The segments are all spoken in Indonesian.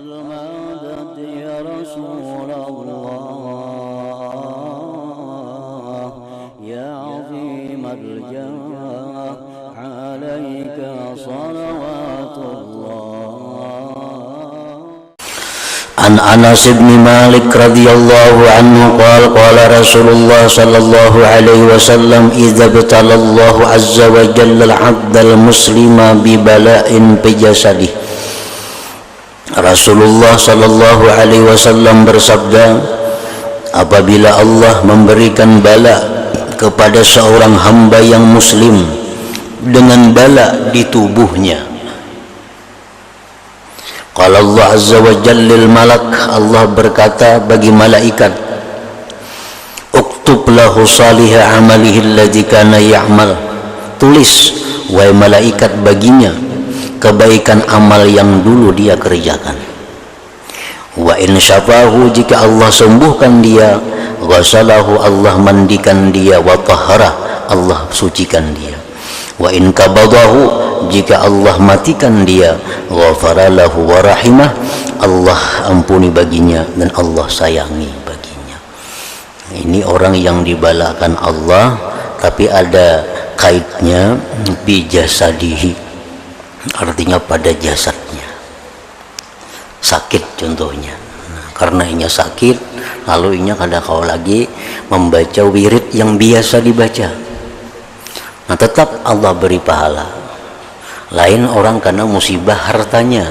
المدد يا رسول الله يا عظيم الجاه عليك صلوات الله. عن أنس بن مالك رضي الله عنه قال قال رسول الله صلى الله عليه وسلم إذا ابتلى الله عز وجل العبد المسلم ببلاء بجسده. Rasulullah sallallahu alaihi wasallam bersabda, apabila Allah memberikan bala kepada seorang hamba yang muslim dengan bala di tubuhnya, qala Allah azza wa jalla lil malak, Allah berkata bagi malaikat, uktub lahu salihah amalihi alladhi kana ya'mal, tulis wahai malaikat baginya kebaikan amal yang dulu dia kerjakan. Wa in syafahu, jika Allah sembuhkan dia, ghasalahu, Allah mandikan dia, wa tahara, Allah sucikan dia. Wa in kabadahu, jika Allah matikan dia, ghafaralahu wa rahimah, Allah ampuni baginya dan Allah sayangi baginya. Ini orang yang dibalakan Allah, tapi ada kaitnya bijasadihi, artinya pada jasadnya sakit contohnya. Karena inya sakit, lalu inya kada kau lagi membaca wirid yang biasa dibaca, nah tetap Allah beri pahala. Lain orang karena musibah hartanya,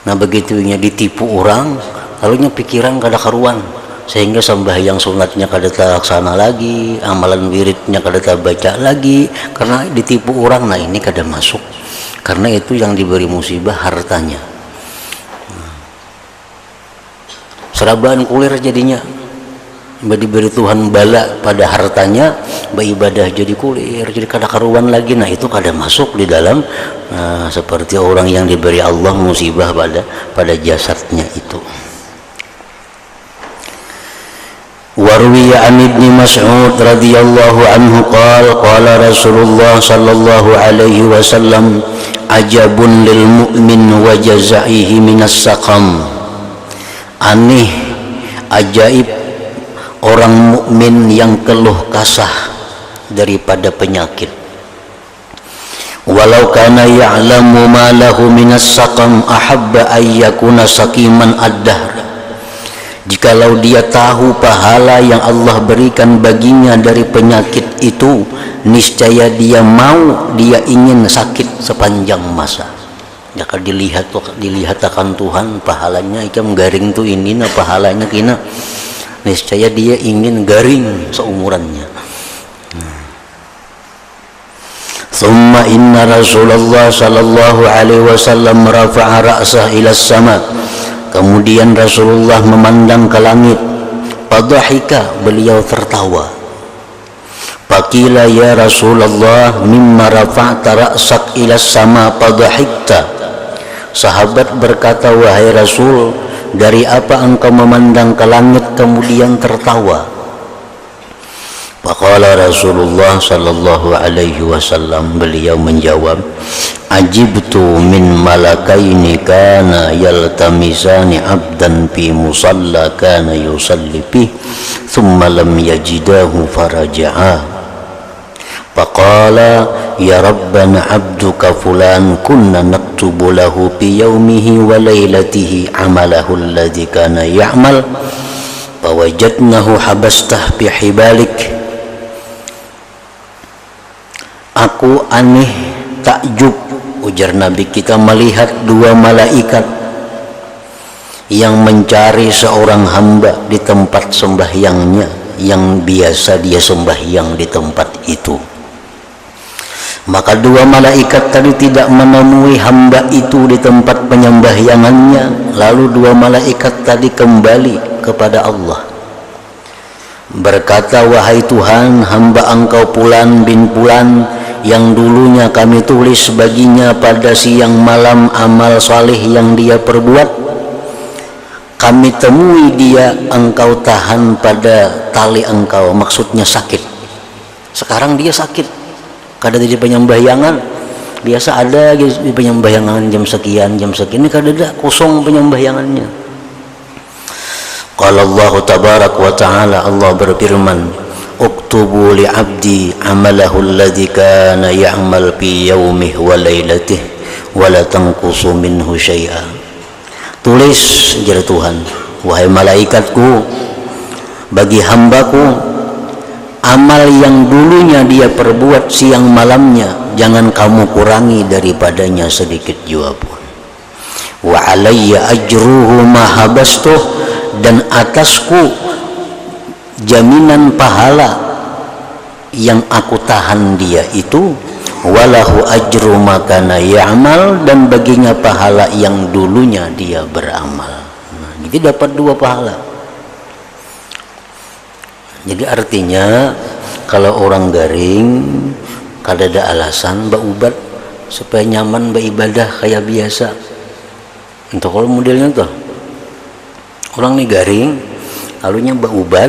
nah begitu inya ditipu orang, lalu inya pikiran kada karuan, sehingga sembahyang sunatnya kada terlaksana lagi, amalan wiridnya kada terbaca lagi karena ditipu orang. Nah ini kada masuk, karena itu yang diberi musibah hartanya. Serabaan kulir jadinya, diberi Tuhan bala pada hartanya, beribadah jadi kulir, jadi kada karuan lagi. Nah itu kada masuk di dalam seperti orang yang diberi Allah musibah pada jasadnya itu. Warwiya an Ibni Mas'ud radhiyallahu anhu qala Rasulullah sallallahu alaihi wasallam, ajabun lil mu'min wa jazaihi minas saqam. Aneh, ajaib orang mukmin yang keluh kasah daripada penyakit. Walau kana ya'lamu ma lahu minas saqam ahabba ayyakuna saqiman ad-dahr. Jikalau dia tahu pahala yang Allah berikan baginya dari penyakit itu, niscaya dia ingin sakit sepanjang masa. Jika dilihat akan Tuhan pahalanya ikam garing tu ini, nah pahalanya kina, niscaya dia ingin garing seumurannya. Thumma inna Rasulullah sallallahu alaihi wasallam rafa'a ra'sah ila sama. Kemudian Rasulullah memandang ke langit. Padahika, beliau tertawa. Faqila ya Rasulullah mimma rafa'ta ra'sak ila sama padahikta. Sahabat berkata, wahai Rasul, dari apa engkau memandang ke langit kemudian tertawa? Faqala Rasulullah sallallahu alaihi wasallam, beliau menjawab, ajibtu min malakaini kana yaltamisani abdan fi musalla kana yusalli bih thumma lam yajidahu faraja'a. Faqala ya rabbana abduka fulan kunna naktubu lahu fi yawmihi wa laylatihi amalahu alladhi kana ya'mal fawajadnahu habastah bi hibalik. Aku aneh, takjub, ujar Nabi kita, melihat dua malaikat yang mencari seorang hamba di tempat sembahyangnya yang biasa dia sembahyang di tempat itu. Maka dua malaikat tadi tidak menemui hamba itu di tempat penyembahyangannya. Lalu dua malaikat tadi kembali kepada Allah, berkata, wahai Tuhan, hamba engkau Fulan bin Fulan yang dulunya kami tulis baginya pada siang malam amal saleh yang dia perbuat, kami temui dia, engkau tahan pada tali engkau, maksudnya sakit. Sekarang dia sakit, kada jadi penyembahyangan, biasa ada di penyembahyangan jam sekian ini kadada kosong penyembahyangannya. Qala Allah tabarak wa ta'ala, Allah berfirman, uktubu li abdi amalahu alladhi kana ya'mal fi yawmihi wa lailatihi wa la tanqusu minhu syai'a. Tulis, jar Tuhan, wahai malaikatku, bagi hambaku amal yang dulunya dia perbuat siang malamnya, jangan kamu kurangi daripadanya sedikit jua pun. Wa alayya ajruhu ma habastuh, dan atasku jaminan pahala yang aku tahan dia itu, walahu ajru makana ya'mal, dan baginya pahala yang dulunya dia beramal. Nah, jadi dapat dua pahala. Jadi artinya kalau orang garing kada ada alasan baubat supaya nyaman beribadah kayak biasa. Untuk kalau modelnya tuh orang nih garing, lalunya baubat,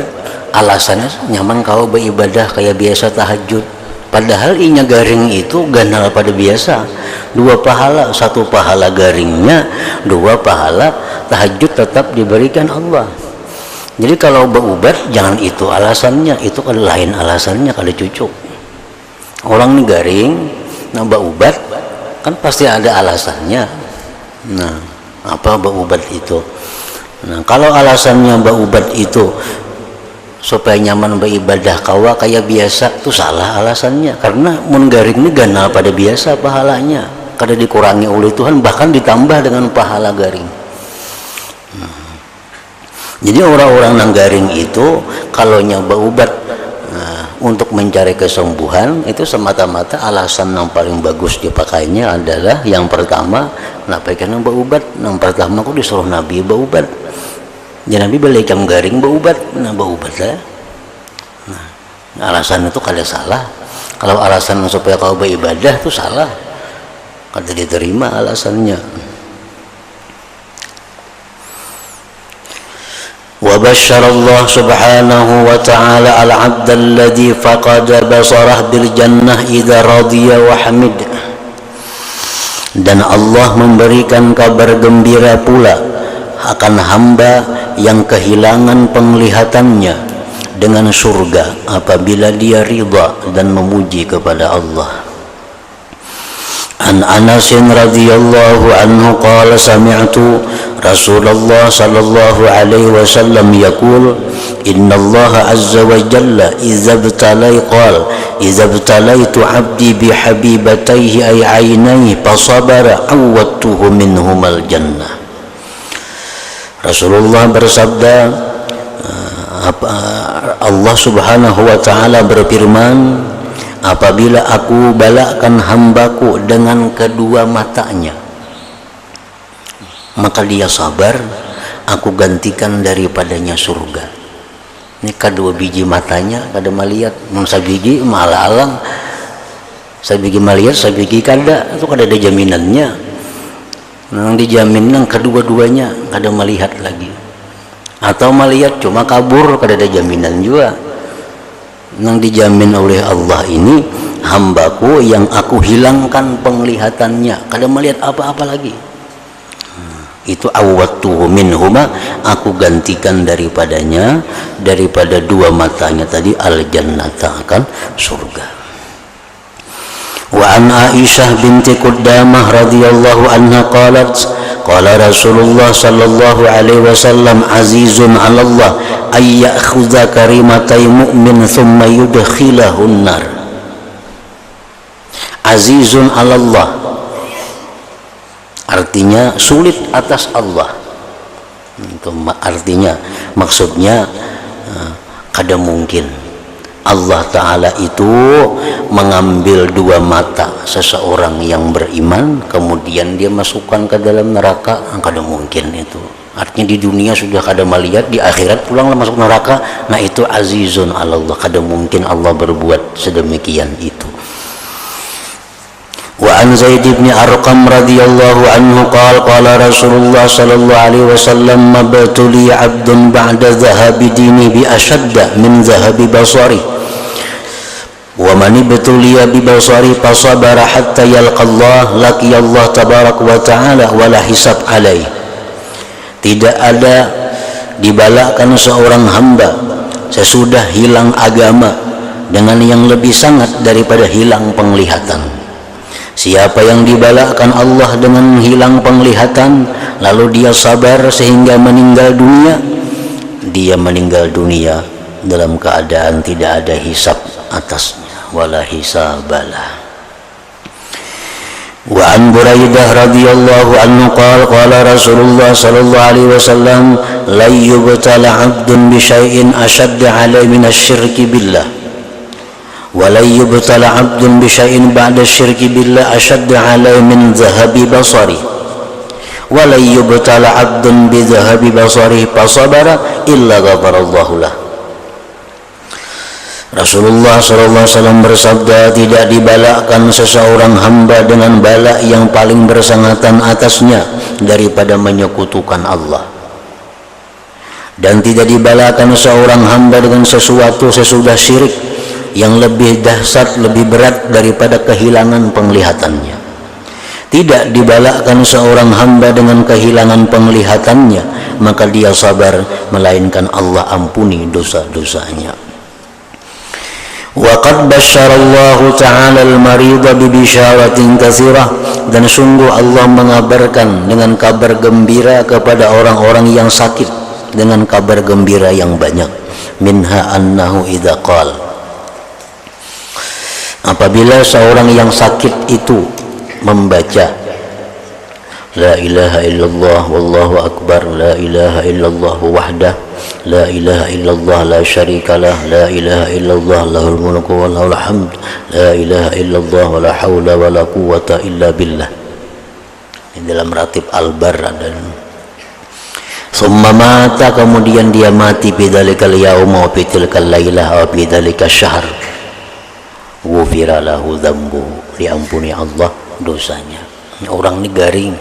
alasannya nyaman kau beribadah kayak biasa tahajud. Padahal inya garing itu ganal pada biasa. Dua pahala, satu pahala garingnya, dua pahala tahajud tetap diberikan Allah. Jadi kalau baubat jangan itu alasannya, itu kan lain alasannya, kada cucuk. Orang nih garing, nah baubat kan pasti ada alasannya. Nah, apa baubat itu? Nah, kalau alasannya baubat itu supaya nyaman beribadah kawa kayak biasa, itu salah alasannya. Karena mun garing ini ganal pada biasa pahalanya, kada dikurangi oleh Tuhan, bahkan ditambah dengan pahala garing. Jadi orang-orang nang garing itu kalau nyoba ubat untuk mencari kesembuhan, itu semata-mata alasan yang paling bagus dipakainya adalah yang pertama, kenapa karena baubat. Yang pertama aku disuruh Nabi baubat. Ya Nabi balik yang garing baubat, nah baubat lah. Nah, alasan itu kada salah. Kalau alasan supaya kau beribadah itu salah, kada diterima alasannya. وبشر الله سبحانه وتعالى العبد الذي فقد بصره بالجنة إذا رضي وحمد. Dan Allah memberikan kabar gembira pula akan hamba yang kehilangan penglihatannya dengan surga apabila dia ridha dan memuji kepada Allah. An Anas radhiyallahu anhu qala sami'tu Rasulullah sallallahu alaihi wasallam yaqul inna Allah azza wa jalla idza ibtalaitu 'abdi bi habibatayhi ay 'ainayhi fasabara awwatuhu minhumal jannah. Rasulullah bersabda, Allah subhanahu wa ta'ala berfirman, apabila aku balakan hambaku dengan kedua matanya, maka dia sabar, aku gantikan daripadanya surga. Ini kedua biji matanya kada malihat, mun sabiji malah alang, sabiji malihat, sabiji kada, itu kada ada jaminannya. Nang dijamin nang kedua-duanya kada melihat lagi, atau melihat cuma kabur, kada ada jaminan juga. Nang dijamin oleh Allah ini, hambaku yang aku hilangkan penglihatannya, kada melihat apa-apa lagi, itu awwatuhu minhuma, aku gantikan daripadanya, daripada dua matanya tadi, al-jannata, akan surga. Wa an Aisyah binti Qudamah radhiyallahu anha qalat qala Rasulullah sallallahu alaihi wasallam azizun 'ala Allah ay ya'khudha karimatay mu'min thumma yudkhilahun nar. Azizun 'ala Allah artinya sulit atas Allah. Itu artinya, maksudnya kada mungkin Allah Ta'ala itu mengambil dua mata seseorang yang beriman kemudian dia masukkan ke dalam neraka. Kada mungkin itu. Artinya di dunia sudah kada melihat, di akhirat pulanglah masuk neraka. Nah itu azizun 'ala Allah, kada mungkin Allah berbuat sedemikian itu. Wa an Zaid bin Arqam radhiyallahu anhu qala Rasulullah sallallahu alaihi wasallam mabtuli 'abdun ba'da dhahabi dini bi ashadda min dhahabi basari wa wa man ibtuliya bi basari fasabara hatta yalqallah laqiyallah tabarak wa ta'ala wala hisab alaih. Tidak ada dibalakan seorang hamba sesudah hilang agama dengan yang lebih sangat daripada hilang penglihatan. Siapa yang dibalakan Allah dengan hilang penglihatan lalu dia sabar sehingga meninggal dunia, dia meninggal dunia dalam keadaan tidak ada hisab atasnya, wala hisabalah. Wa an Buraidah radhiyallahu anhu qala Rasulullah sallallahu alaihi wasallam la yubtala 'abdun bi syai'in ashadda 'alaihi min asy-syirki billah wa la yubtala 'abdun bi syai'in ba'da asy-syirki billah ashadda 'alaihi min dhahabi basari wa la yubtala 'abdun bi dhahabi basari fasabara illa ghafarallahu lah. Rasulullah SAW bersabda, tidak dibalakan seseorang hamba dengan bala yang paling bersangatan atasnya daripada menyekutukan Allah, dan tidak dibalakan seorang hamba dengan sesuatu sesudah syirik yang lebih dahsyat, lebih berat daripada kehilangan penglihatannya. Tidak dibalakan seorang hamba dengan kehilangan penglihatannya, maka dia sabar, melainkan Allah ampuni dosa-dosanya. Wa qad basyarallahu ta'ala al-marida bi bisyaratin katsirah, dan sungguh Allah mengabarkan dengan kabar gembira kepada orang-orang yang sakit dengan kabar gembira yang banyak. Minha annahu idza qala, apabila seorang yang sakit itu membaca la ilaha illallah wallahu akbar, la ilaha illallah wahdah, la ilaha illallah la syarikalah, la ilaha illallah lahul mulku wa lahul hamd, la ilaha illallah wa la hawla wa la quwwata illa billah. Ini dalam ratib Al-Barr. Dan summa mata, kemudian dia mati bidzalikal yauma wa bitilkal lailah wa bidzalika syahr, ghufira lahu dzambu, diampuni Allah dosanya. Orang ini garing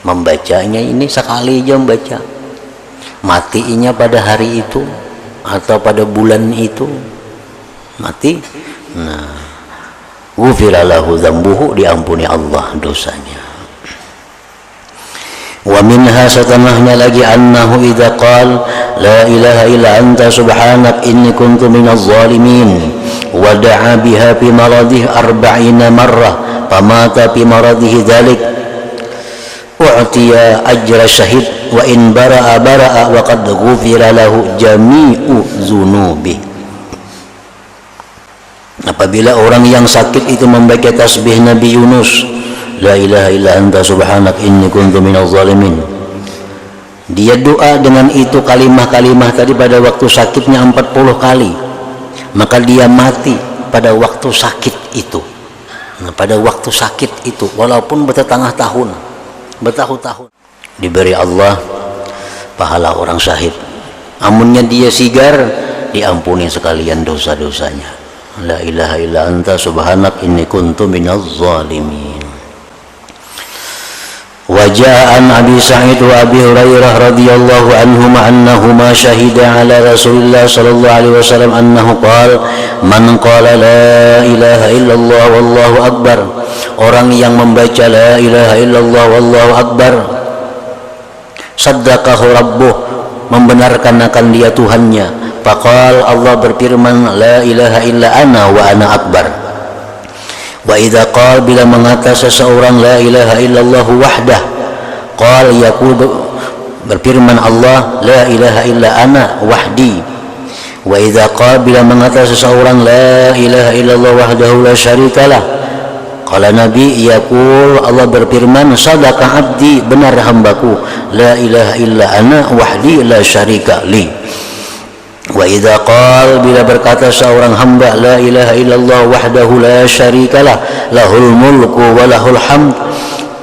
membacanya, ini sekali aja membaca, matinya pada hari itu atau pada bulan itu mati, nah ghufira lahu dzambuhu, diampuni Allah dosanya. Wa minha, setelahnya lagi, annahu idza qala la ilaha illa anta subhanak inni kuntu minaz zalimin wa da'a biha fi maradih 40 marrah famata fi maradihi dzalik u'tiya ajra syahid wa in bara'a bara'a wa qad ghufira lahu jami'u dzunubi. Apabila orang yang sakit itu membaca tasbih Nabi Yunus, la ilaha illa anta subhanak inni kuntu minaz zalimin, dia doa dengan itu kalimah-kalimah tadi pada waktu sakitnya 40 kali, maka dia mati pada waktu sakit itu. Nah, pada waktu sakit itu walaupun bertahun-tahun, diberi Allah pahala orang syahid. Amunnya dia sigar, diampuni sekalian dosa-dosanya. La ilaha illa anta subhanak inni kuntu minaz zalimin. Wajah an Abi Sa'id wa Abi Hurairah radhiyallahu anhuma annahuma syahida ala Rasulillah sallallahu alaihi wasallam annahu qala man qala la ilaha illallah wallahu akbar, orang yang membaca la ilaha illallah wallahu akbar, saddaqahu rabbuh, membenarkan akan dia Tuhannya. Faqal, Allah berfirman, la ilaha illa ana wa ana akbar. Wa idza qala, bila mengata seseorang la ilaha illallah wahdah, qala yaqul, berfirman Allah, la ilaha illa ana wahdi. Wa idza qala, bila mengata seseorang la ilaha illallah wahdahu la syarikalah, qala Nabi yaqul, Allah berfirman, sadaqa abdi, benar hambaku, la ilaha illa ana wahdi la syarika li. Wa idza qala, bila berkata seorang hamba la ilaha illallah wahdahu la syarikalah, lahul mulku wa lahul hamd,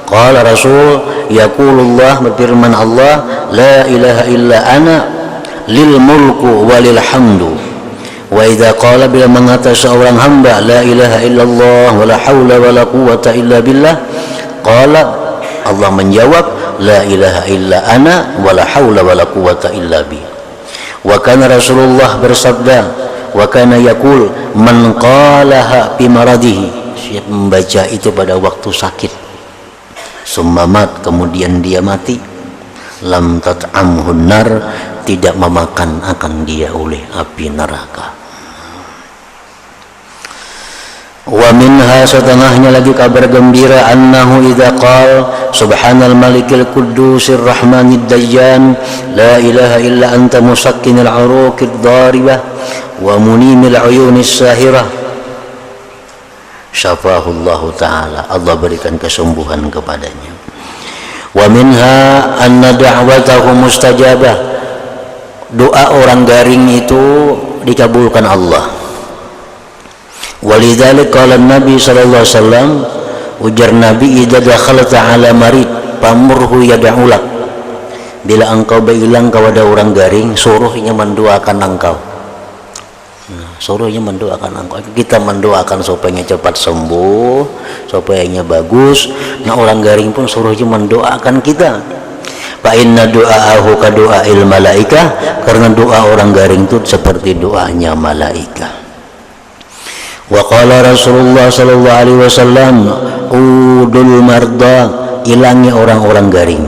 qala Rasul yaqulullah, berfirman Allah, la ilaha illa ana lil mulku wa lil hamdu. Wa idza qala, bila mengata seorang hamba la ilaha illallah wa la haula wa la quwwata illa billah, qala Allah menjawab, la ilaha illa ana wa la haula wa la quwwata illa bi. Wa kana Rasulullah bersabda, wa kana yaqul man qalaha fi maradihi, siapa membaca itu pada waktu sakit, summa mat, kemudian dia mati, lam tat'amhun nar, tidak memakan akan dia oleh api neraka. Wa minha, setengahnya lagi kabar gembira, annahu idza qala subhanal malikil quddusir rahmanid dayyan la ilaha illa anta musakkinil uruqid daribah wa munimil uyunis sahirah, syafahullahu ta'ala, Allah berikan kesembuhan kepadanya. Wa minha anna da'watahu mustajabah, doa orang garing itu dikabulkan Allah. Walidzalik qala Nabi sallallahu alaihi wasallam, ujar Nabi, idza dakhalta ala marid pamurhu yad'ulak, bila engkau bilang kepada orang garing, suruhnya mendoakan engkau. Suruhnya mendoakan engkau. Kita mendoakan supaya cepat sembuh, supaya bagus. Nah, orang garing pun suruhnya mendoakan kita. Fa inna du'aahu ka du'ail malaikah, karena doa orang garing itu seperti doanya malaikat. Wa qala Rasulullah sallallahu alaihi wasallam, udul marda, ilangi orang-orang garing,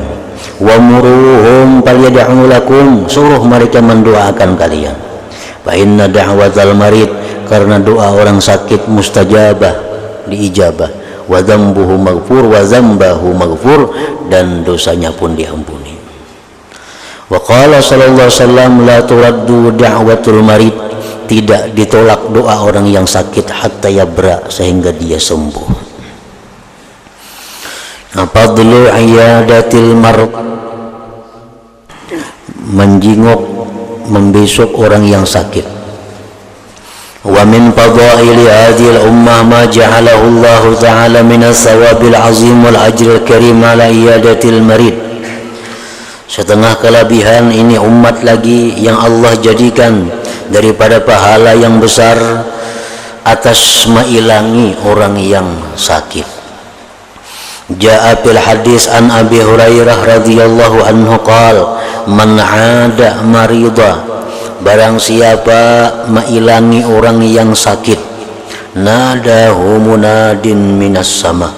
wa muruhum falyad'u lakum, suruh mereka mendoakan kalian. Fa inna da'watal marid, karena doa orang sakit mustajabah, diijabah, wa dzambuhu maghfur wa dzambahu maghfur, dan dosanya pun diampuni. Wa qala sallallahu alaihi wasallam, la turaddu da'watul marid, tidak ditolak doa orang yang sakit hatta yabra, sehingga dia sembuh. Fadlu iyadatil marad, menjenguk, membesuk orang yang sakit. Wa min fadaili hadhil ummah ma ja'alahu Allah ta'ala min as-sawabil azim wal ajril karim ala iyadatil marid. Setengah kelebihan ini umat lagi yang Allah jadikan daripada pahala yang besar atas mailangi orang yang sakit. Ja'a fil hadis an Abi Hurairah radhiyallahu anhu qala, man 'ada marida, barang siapa mailangi orang yang sakit, nadahu munadin minas sama,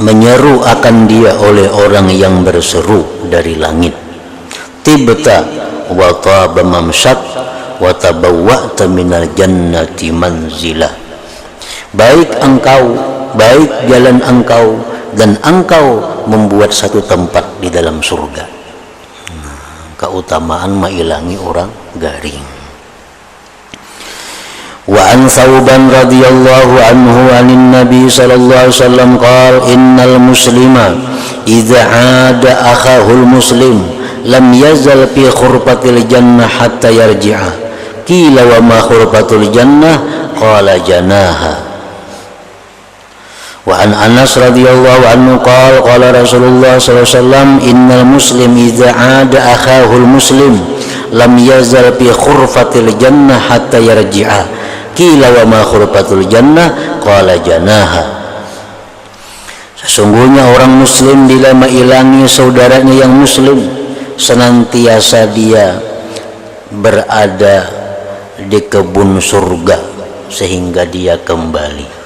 menyeru akan dia oleh orang yang berseru dari langit, tibta wa taba mamsyak wa tabawwa'ta minal jannati manzilah, baik engkau, baik jalan engkau, dan engkau membuat satu tempat di dalam surga. Keutamaan mailangi orang garing. Wa an Thawban radhiyallahu anhu anin Nabi sallallahu alaihi wasallam qala, innal muslima idza 'ada akhahul muslim lam yazal fi khurfatil jannah hatta yarji'a. Qila wa ma khurfatul jannah? Qala janaha. Wa an Anas radhiyallahu anhu qala qala Rasulullah sallallahu alaihi wasallam, innal muslim idza 'ada akhahul muslim lam yazal fi khurfatil jannah hatta yarji'a. Qila wa ma khurfatul jannah? Qala janaha. Sesungguhnya orang muslim bila mailangi saudaranya yang muslim, senantiasa dia berada di kebun surga sehingga dia kembali.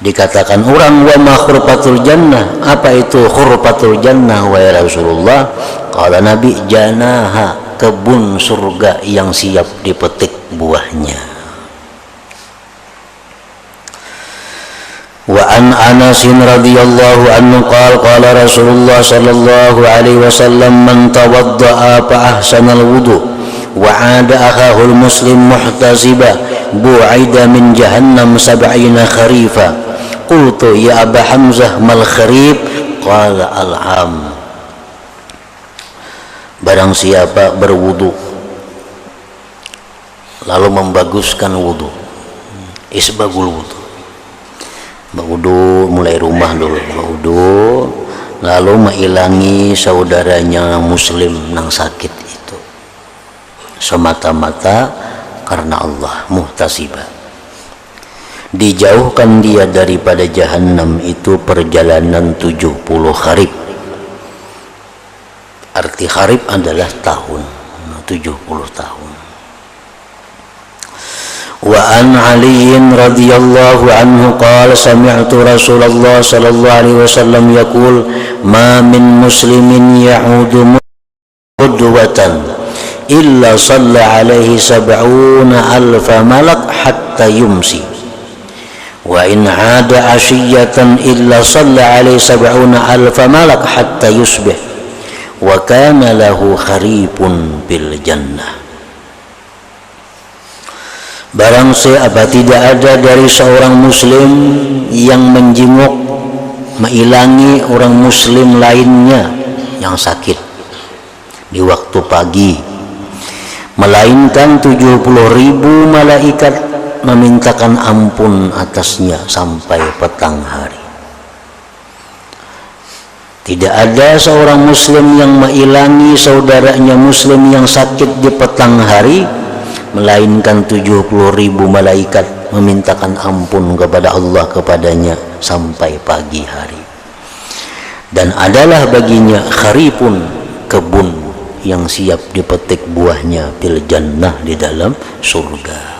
Dikatakan orang, wa ma khurfatul jannah, apa itu khurfatul jannah wahai Rasulullah? Kala Nabi, janaha, kebun surga yang siap dipetik buahnya. Wa an Anas radhiyallahu anhu qala qala Rasulullah sallallahu alaihi wasallam, man tawadda'a fa ahsanal wudu wa 'ada akhahul muslim muhtasiba bu'ida min jahannam 70 kharifa. Qultu ya Aba Hamzah mal kharif? Qala al-am. Barang siapa berwudu lalu membaguskan wudu, isbagul wudu, wudu mulai rumah dulu, wudu lalu mailangi saudaranya muslim nang sakit itu semata-mata karena Allah, muhtasibah, dijauhkan dia daripada jahanam itu perjalanan 70 kharif. Arti kharif adalah tahun, 70 tahun. Wa an Ali radhiyallahu anhu qala sami'tu Rasulullah sallallahu alaihi wasallam yaqul ma min muslimin ya'udu qudwatan illa shalla alaihi sab'una alfa malak hatta yumsi wa in 'ada 'ashiyatan illa shalla alaihi sab'una alfa malak hatta yusbih wa kana lahu kharifun bil jannah. Barang siapa tidak ada dari seorang muslim yang menjenguk, mengilangi orang muslim lainnya yang sakit di waktu pagi, melainkan 70.000 malaikat memintakan ampun atasnya sampai petang hari. Tidak ada seorang muslim yang mengilangi saudaranya muslim yang sakit di petang hari, melainkan 70.000 malaikat memintakan ampun kepada Allah kepadanya sampai pagi hari. Dan adalah baginya kharifun, kebun yang siap dipetik buahnya fil jannah, di dalam surga.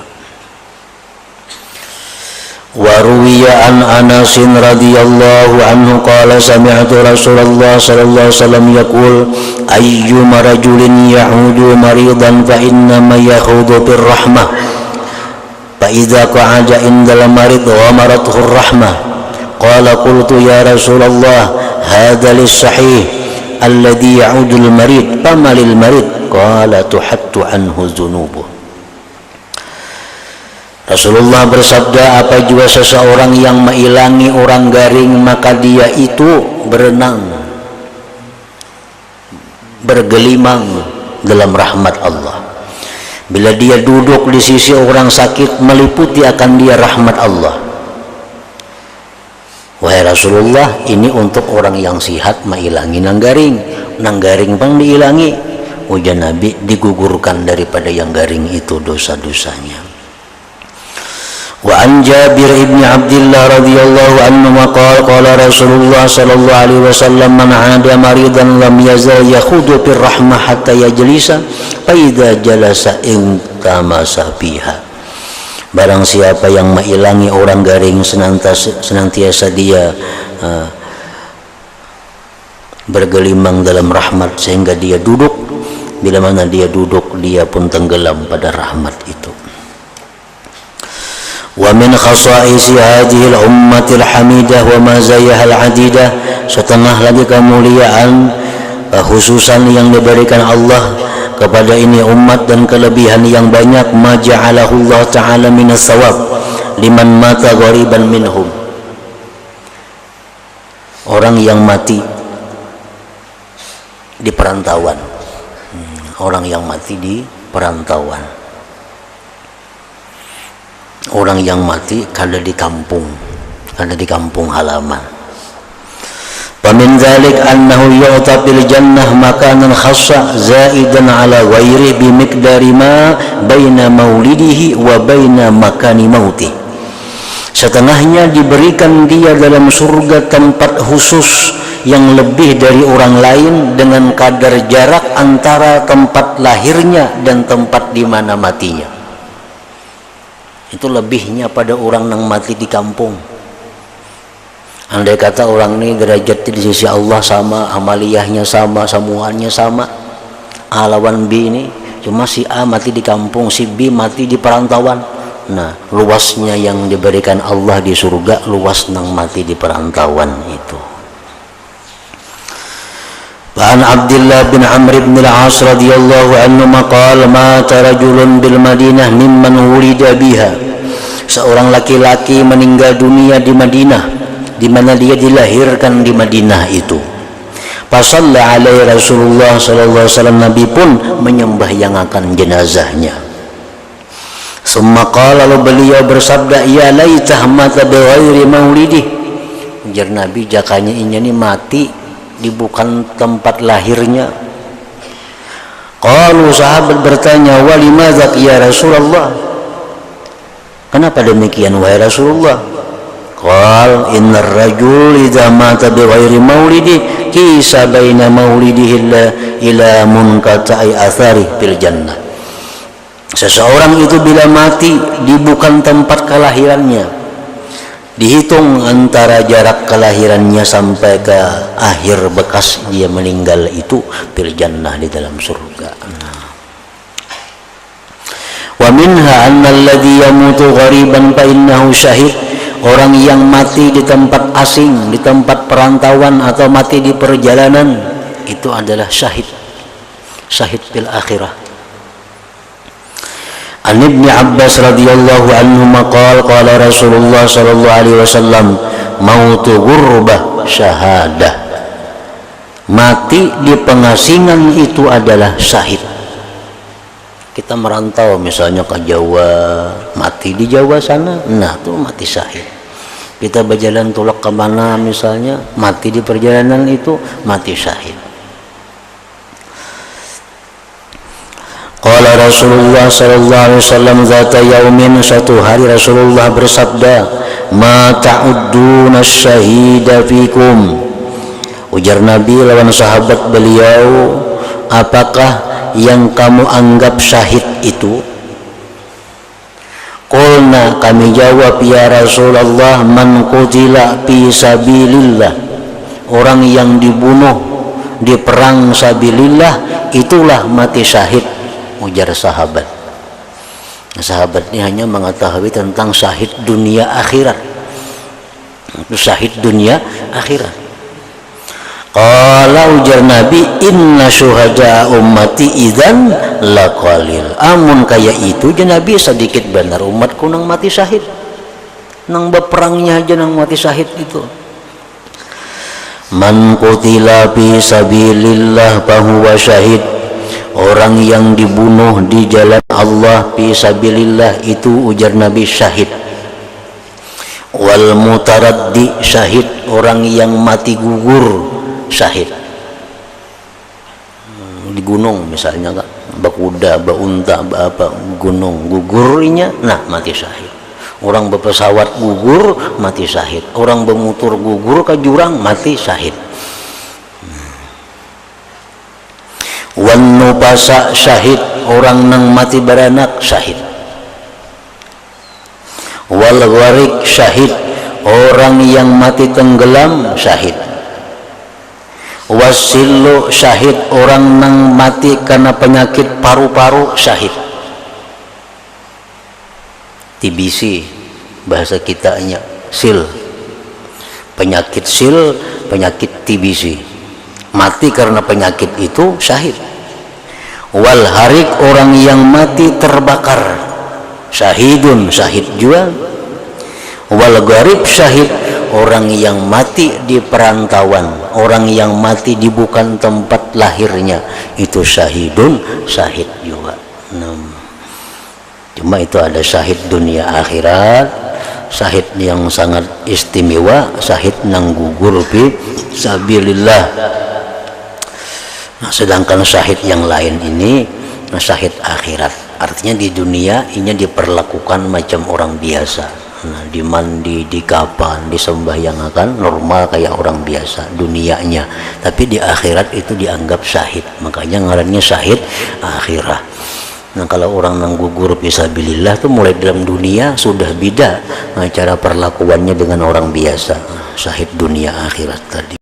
Wa ruwiya an Anas radhiyallahu anhu qala sami'tu Rasulullah sallallahu alaihi wasallam yaqul ayyuma rajulin ya'udu maridan fa inna ma yakhudu bir rahmah fa idza qa'ada indal marid wa marathu rahmah qala qultu ya Rasulullah hadha lis sahih alladhi ya'udu al marid fama lil marid qala tuhattu anhu dhunubuh. Rasulullah bersabda, apa jua seseorang yang mengilangi orang garing maka dia itu berenang, bergelimang dalam rahmat Allah. Bila dia duduk di sisi orang sakit, meliputi akan dia rahmat Allah. Wahai Rasulullah, ini untuk orang yang sihat mengilangi nang garing pang diilangi. Ujar Nabi, digugurkan daripada yang garing itu dosa-dosanya. Wa an Jabir ibn Abdullah radhiyallahu anhu maqala qala Rasulullah sallallahu alaihi wasallam man 'ada maridan lam yazal yakhudu bir rahmah hatta yajlisa fa idza jalasa intamasa biha. Barang siapa yang mengilangi orang garing senantiasa dia bergelimang dalam rahmat sehingga dia duduk, bila mana dia duduk dia pun tenggelam pada rahmat itu. Wa min khasa'isi hadhihi al-ummati al-hamidah wa mazayaha al-adidah, setengah lagi kemuliaan khususan yang diberikan Allah kepada ini umat dan kelebihan yang banyak, ma ja'alahu Allah ta'ala minas sawab liman mata ghariban minhum. Orang yang mati di perantauan, orang yang mati di perantauan, orang yang mati kada di kampung halaman. Pamin dzalik annahu yu'ta bil jannah makanan khassa zaidan ala ghairi bi miqdari ma baina maulidihi wa baina makani mauti. Setengahnya diberikan dia dalam surga tempat khusus yang lebih dari orang lain dengan kadar jarak antara tempat lahirnya dan tempat di mana matinya. Itu lebihnya pada orang yang mati di kampung. Andai kata orang ini derajat di sisi Allah sama, amaliyahnya sama, semuanya sama, A lawan B ini, cuma si A mati di kampung, si B mati di perantauan. Nah, luasnya yang diberikan Allah di surga luas nang mati di perantauan itu. An Abdullah bin Amr bin al-As radhiyallahu anhu maqala mata rajulun bil Madinah mimman wulida biha. Seorang laki-laki meninggal dunia di Madinah, di mana dia dilahirkan di Madinah itu. Fasalla alaihi Rasulullah sallallahu alaihi wasallam, Nabi pun menyembahyangakan jenazahnya. Summa qala, lalu beliau bersabda, ya laitah mata bi ghairi maulidih. Ujar Nabi, jakanya ini mati di bukan tempat lahirnya. Qalu, sahabat bertanya, wa limadza ya Rasulullah, kenapa demikian wahai Rasulullah? Qal innar rajul idza mata bi ghairi maulidi kisa baina maulidihi ila munqata'i athari fil jannah. Seseorang itu bila mati di bukan tempat kelahirannya, dihitung antara jarak kelahirannya sampai ke akhir bekas dia meninggal itu fil jannah, di dalam surga. Wa minha anna alladhi yamutu ghariban fa innahu syahid. Orang yang mati di tempat asing, di tempat perantauan atau mati di perjalanan, itu adalah syahid. Syahid fil akhirah. An Ibnu Abbas radhiyallahu anhu maqal qala Rasulullah sallallahu alaihi wasallam mautu ghurbah syahadah. Mati di pengasingan itu adalah syahid. Kita merantau misalnya ke Jawa, mati di Jawa sana, nah itu mati syahid. Kita berjalan tulak ke mana misalnya, mati di perjalanan itu mati syahid. Qala Rasulullah sallallahu alaihi wasallam zata yaumin, suatu hari Rasulullah bersabda, ma ta'udduna syahida fikum. Ujar Nabi lawan sahabat beliau, apakah yang kamu anggap syahid itu? Qulna, kami jawab, ya Rasulullah, man qutila fi sabilillah, orang yang dibunuh di perang sabilillah itulah mati syahid. Ujar sahabat. Sahabat ini hanya mengetahui tentang syahid dunia akhirat. Itu syahid dunia akhirat. Qala, ujar Nabi, inna syuhada ummati idzan laqalil. Amun kaya itu je Nabi sedikit benar umatku nang mati syahid. Nang beperangnya aja nang mati syahid itu. Man qutila fi sabilillah fahuwa syahid. Orang yang dibunuh di jalan Allah fi sabilillah itu, ujar Nabi, syahid. Wal mutaraddi syahid, orang yang mati gugur syahid. Di gunung misalnya, bakuda, baunta, apa gunung gugurnya, nah mati syahid. Orang berpesawat gugur mati syahid. Orang bermotor gugur ke jurang mati syahid. Wan nupasa syahid, orang nang mati beranak syahid. Wal gharik syahid, orang yang mati tenggelam syahid. Wasillu syahid, orang nang mati karena penyakit paru-paru syahid. TBC bahasa kitanya, sil, penyakit sil, penyakit TBC, mati karena penyakit itu syahid. Wal harik, orang yang mati terbakar syahidun, syahid juga. Wal gharib syahid, orang yang mati di perantauan, orang yang mati di bukan tempat lahirnya, itu syahidun, syahid juga. Cuma itu ada syahid dunia akhirat, syahid yang sangat istimewa, syahid nang gugur fi sabilillah. Nah, sedangkan syahid yang lain ini syahid akhirat, artinya di dunia ini diperlakukan macam orang biasa. Nah, dimandi, dikapan, disembahyangakan normal kayak orang biasa dunianya, tapi di akhirat itu dianggap syahid, makanya ngarannya syahid akhirat. Nah, kalau orang nang gugur fisabilillah itu mulai dalam dunia sudah beda cara perlakuannya dengan orang biasa. Syahid dunia akhirat tadi.